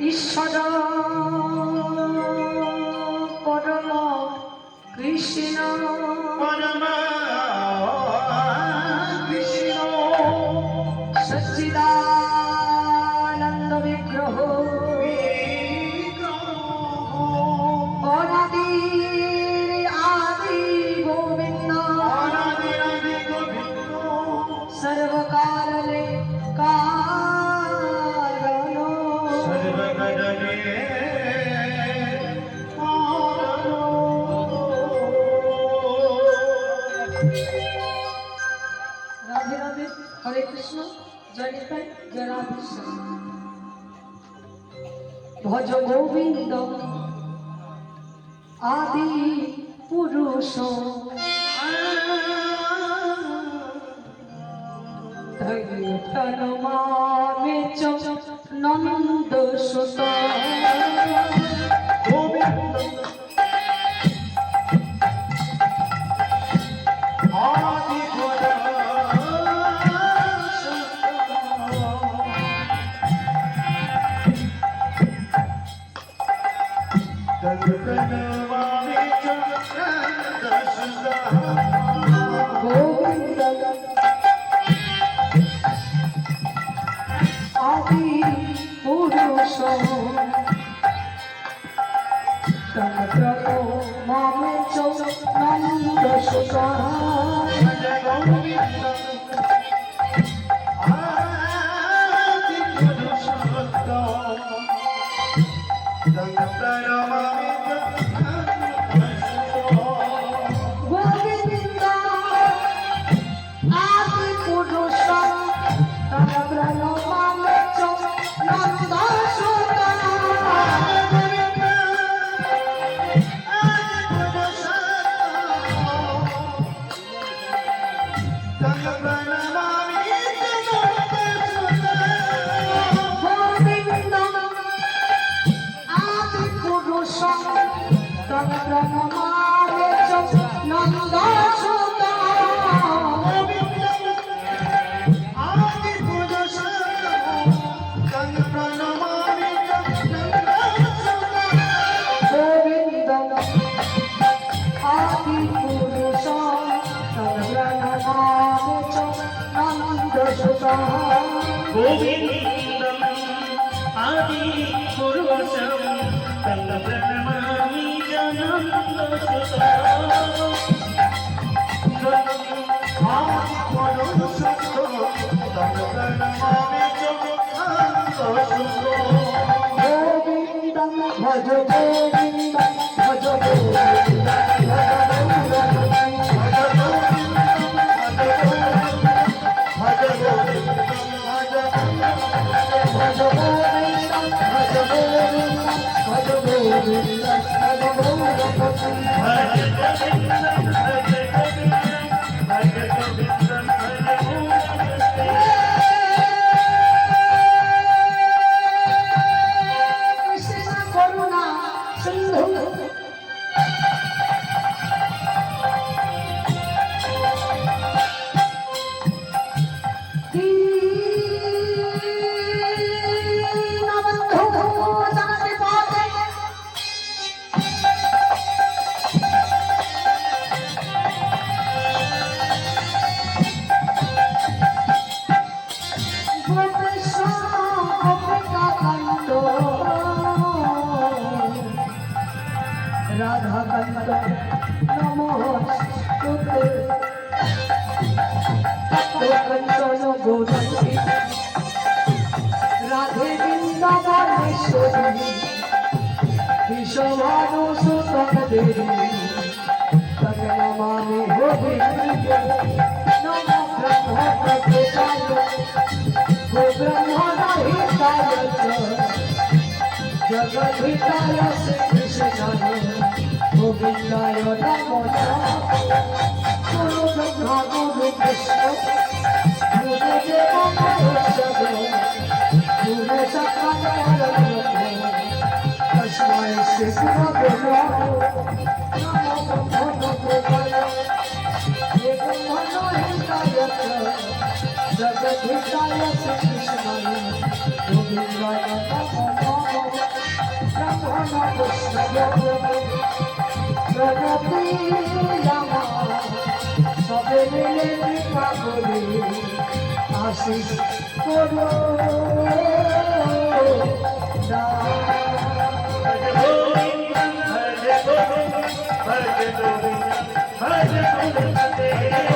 ঈশ্বর পরম কৃষ্ণ সচ্চিদানন্দ বিগ্রহ অনাদি আদি গোবিন্দ সর্বকালে কারণ রাধে রাধে হরে কৃষ্ণ জয় নিতাই জয় রাধে শ্যাম ভজ গোবিন্দ আদি পুরুষ তনমামে চ নন্দ সুত গোবিন্দ আদি গোবিন্দ আদি পুরুষ মামে নন্দ সুত गोविन्दम् आदिपुरुषं तं प्रणमामि जनन्दसुतं गोविन्दं भज गोविन्दं भज गोविन्दं রাধা কান্ত নমস্তুতে কাঞ্চন গৌরী রাধে বৃন্দাবনেশ্বরী বিশ্বভানুসুতং দেবী তং নমামি গোবিন্দে নমো ব্রহ্ম প্রকৃতায় গো ব্রহ্মণহিতায় জগদ্ধিতায় শ্রীকৃষ্ণায় গোবিন্দায় নমো গুরু ব্রহ্মা গুরু কৃষ্ণ গুরুদেব মহেশ্বর গুরু সাক্ষাৎ তস্मै শ্রী গুরবে নমঃ নমো ব্রহ্মণে ব্রহ্মণহিতায় জগদ্ধিতায় শ্রীকৃষ্ণায় গোবিন্দায় নমো ব্রাহ্মণ বৈষ্ণব প্রণতি আমার সবে মিলে কৃপা করে আশিস করো भज गोविंद भज गोविंद भज गोविंद